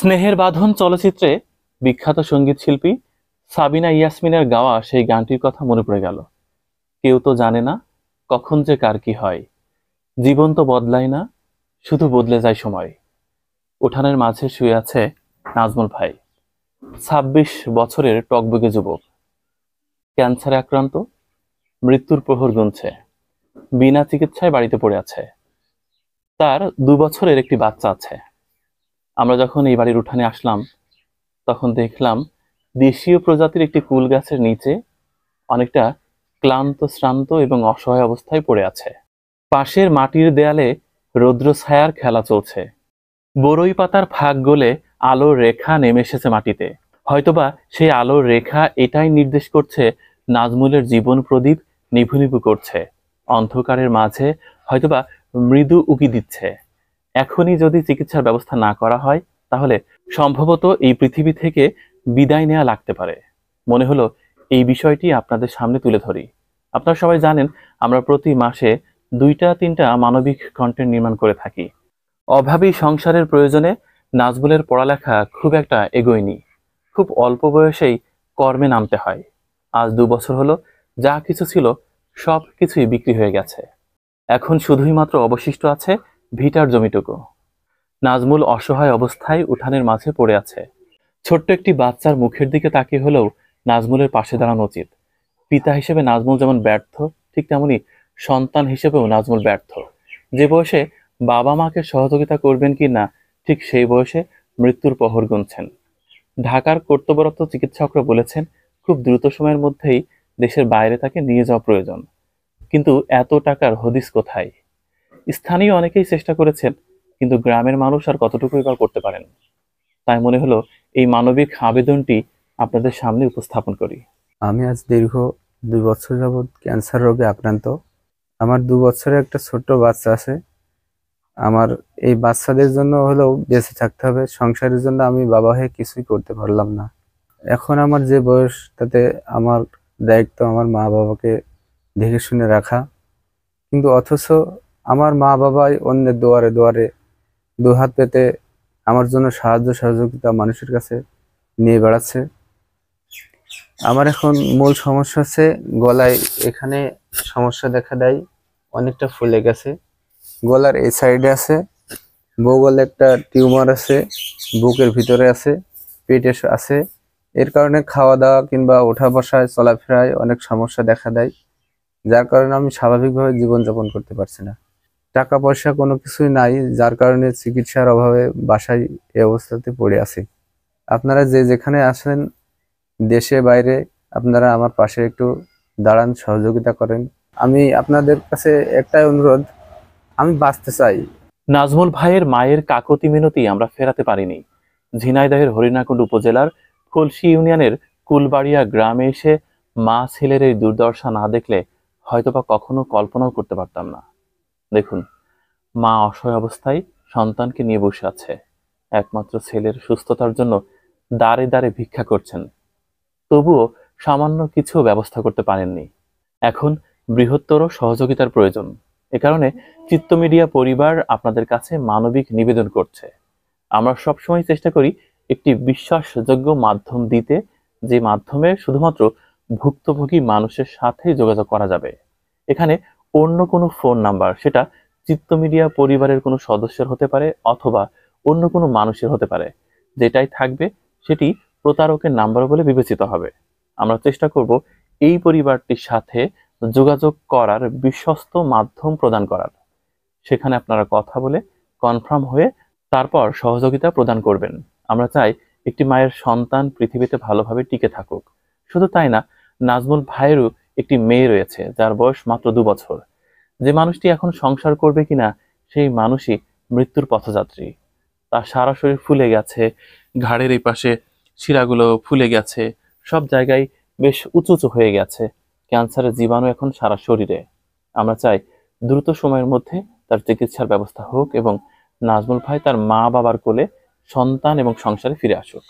স্নেহের বাঁধন চলচ্চিত্রে বিখ্যাত সঙ্গীত শিল্পী সাবিনা ইয়াসমিনের গাওয়া সেই গানটির কথা মনে পড়ে গেল। কেউ তো জানে না কখন যে কার কি হয়, জীবন তো বদলায় না, শুধু বদলে যায় সময়। উঠানের মাঝে শুয়ে আছে নাজমুল ভাই, ২৬ বছরের টকবগে যুবক, ক্যান্সারে আক্রান্ত, মৃত্যুর প্রহর গুনছে, বিনা চিকিৎসায় বাড়িতে পড়ে আছে। তার ২ বছরের একটি বাচ্চা আছে। আমরা যখন এই বাড়ির উঠানে আসলাম, তখন দেখলাম দেশীয় প্রজাতির একটি কুল গাছের নিচে অনেকটা ক্লান্ত, শ্রান্ত এবং অসহায় অবস্থায় পড়ে আছে। পাশের মাটির দেয়ালে রৌদ্র ছায়ার খেলা চলছে। বরই পাতার ফাঁক গলে আলোর রেখা নেমে এসেছে মাটিতে। হয়তোবা সেই আলোর রেখা এটাই নির্দেশ করছে নাজমুলের জীবন প্রদীপ নিভু নিভু করছে, অন্ধকারের মাঝে হয়তোবা মৃদু উকি দিচ্ছে। এখনই যদি চিকিৎসার ব্যবস্থা না করা হয়, তাহলে সম্ভবত এই পৃথিবী থেকে বিদায় নেওয়া লাগতে পারে। মনে হলো এই বিষয়টি আপনাদের সামনে তুলে ধরি। আপনারা সবাই জানেন, আমরা প্রতি মাসে ২-৩টা মানবিক কন্টেন্ট নির্মাণ করে থাকি। অভাবী সংসারের প্রয়োজনে নাজমুলের পড়ালেখা খুব একটা এগোয়নি। খুব অল্প বয়সেই কর্মে নামতে হয়। আজ ২ বছর হলো যা কিছু ছিল সব কিছুই বিক্রি হয়ে গেছে। এখন শুধুই মাত্র অবশিষ্ট আছে ভিটার জমিটুকু। নাজমুল অসহায় অবস্থায় উঠানের মাঝে পড়ে আছে। ছোট্ট একটি বাচ্চার মুখের দিকে তাকিয়ে হলেও নাজমুলের পাশে দাঁড়ানো উচিত। পিতা হিসেবে নাজমুল যেমন ব্যর্থ, ঠিক তেমনি সন্তান হিসেবেও নাজমুল ব্যর্থ। যে বয়সে বাবা মাকে সহযোগিতা করবেন কি না, ঠিক সেই বয়সে মৃত্যুর প্রহর গুনছেন। ঢাকার কর্তব্যরত চিকিৎসকরা বলেছেন খুব দ্রুত সময়ের মধ্যেই দেশের বাইরে তাকে নিয়ে যাওয়া প্রয়োজন। কিন্তু এত টাকার হদিস কোথায়? স্থানীয় অনেকেই চেষ্টা করেছেন, কিন্তু গ্রামের মানুষ আর কতটুকুই বা করতে পারেন। তাই মনে হলো এই মানবিক আবেদনটি আপনাদের সামনে উপস্থাপন করি। আমি আজ দীর্ঘ ২ বছর যাবৎ ক্যান্সার রোগে আক্রান্ত। আমার ২ বছরের একটা ছোট্ট বাচ্চা আছে। আমার এই বাচ্চাদের জন্য হলেও বেঁচে থাকতে হবে। সংসারের জন্য আমি বাবা হয়ে কিছুই করতে পারলাম না। এখন আমার যে বয়স, তাতে আমার দায়িত্ব আমার মা বাবাকে দেখে শুনে রাখা। কিন্তু অথচ আমার মা বাবাই অন্যের দুয়ারে দুয়ারে দুহাত পেতে আমার জন্য সাহায্য সহযোগিতা মানুষের কাছে নিয়ে বেড়াচ্ছে। আমার এখন মূল সমস্যা হচ্ছে গলায়, এখানে সমস্যা দেখা দেয়, অনেকটা ফুলে গেছে। গলার এই সাইডে আছে, বগলে একটা টিউমার আছে, বুকের ভিতরে আছে, পেটে আছে। এর কারণে খাওয়া দাওয়া কিংবা ওঠা বসায় চলাফেরায় অনেক সমস্যা দেখা দেয়, যার কারণে আমি স্বাভাবিকভাবে জীবনযাপন করতে পারছি না। টাকা পয়সা কোনো কিছুই নাই, যার কারণে চিকিৎসার অভাবে বাসায় এই অবস্থাতে পড়ে আছি। আপনারা যে যেখানে আছেন, দেশে বাইরে, আপনারা আমার পাশে একটু দাঁড়ান, সহযোগিতা করেন। আমি আপনাদের কাছে একটাই অনুরোধ, আমি বাঁচতে চাই। নাজমুল ভাইয়ের মায়ের কাকতি মিনতি আমরা ফেরাতে পারিনি। ঝিনাইদহের হরিণাকুণ্ড উপজেলার ফলসি ইউনিয়নের কুলবাড়িয়া গ্রামে এসে মা ছেলের এই দুর্দশা না দেখলে হয়তোবা কখনো কল্পনাও করতে পারতাম না। দেখুন, মা অসহায় অবস্থায় সন্তানকে নিয়ে বসে আছে। একমাত্র ছেলের সুস্থতার জন্য দাঁড়ে দাঁড়ে ভিক্ষা করছেন, তবুও সামান্য কিছু ব্যবস্থা করতে পারেননি। এখন বৃহত্তর সহযোগিতার প্রয়োজন। এ কারণে চিত্ত মিডিয়া পরিবার আপনাদের কাছে মানবিক নিবেদন করছে। আমরা সবসময় চেষ্টা করি একটি বিশ্বাসযোগ্য মাধ্যম দিতে, যে মাধ্যমে শুধুমাত্র ভুক্তভোগী মানুষের সাথে যোগাযোগ করা যাবে। এখানে অন্য কোনো ফোন নাম্বার, সেটা চিত্ত মিডিয়া পরিবারের কোনো সদস্যের হতে পারে অথবা অন্য কোনো মানুষের হতে পারে, যেটাই থাকবে সেটি প্রতারকের নাম্বার বলে বিবেচিত হবে। আমরা চেষ্টা করব এই পরিবারটির সাথে যোগাযোগ করার বিশ্বস্ত মাধ্যম প্রদান করার। সেখানে আপনারা কথা বলে কনফার্ম হয়ে তারপর সহযোগিতা প্রদান করবেন। আমরা চাই একটি মায়ের সন্তান পৃথিবীতে ভালোভাবে টিকে থাকুক। শুধু তাই না, নাজমুল ভাইয়েরও একটি মেয়ে রয়েছে যার বয়স মাত্র ২ বছর। যে মানুষটি এখন সংসার করবে কিনা, সেই মানুষই মৃত্যুর পথযাত্রী। তার সারা শরীর ফুলে গেছে, ঘাড়ের এই পাশে শিরাগুলো ফুলে গেছে, সব জায়গায় বেশ উঁচু উঁচু হয়ে গেছে। ক্যান্সারের জীবাণু এখন সারা শরীরে। আমরা চাই দ্রুত সময়ের মধ্যে তার চিকিৎসার ব্যবস্থা হোক এবং নাজমুল ভাই তার মা বাবার কোলে সন্তান এবং সংসারে ফিরে আসুক।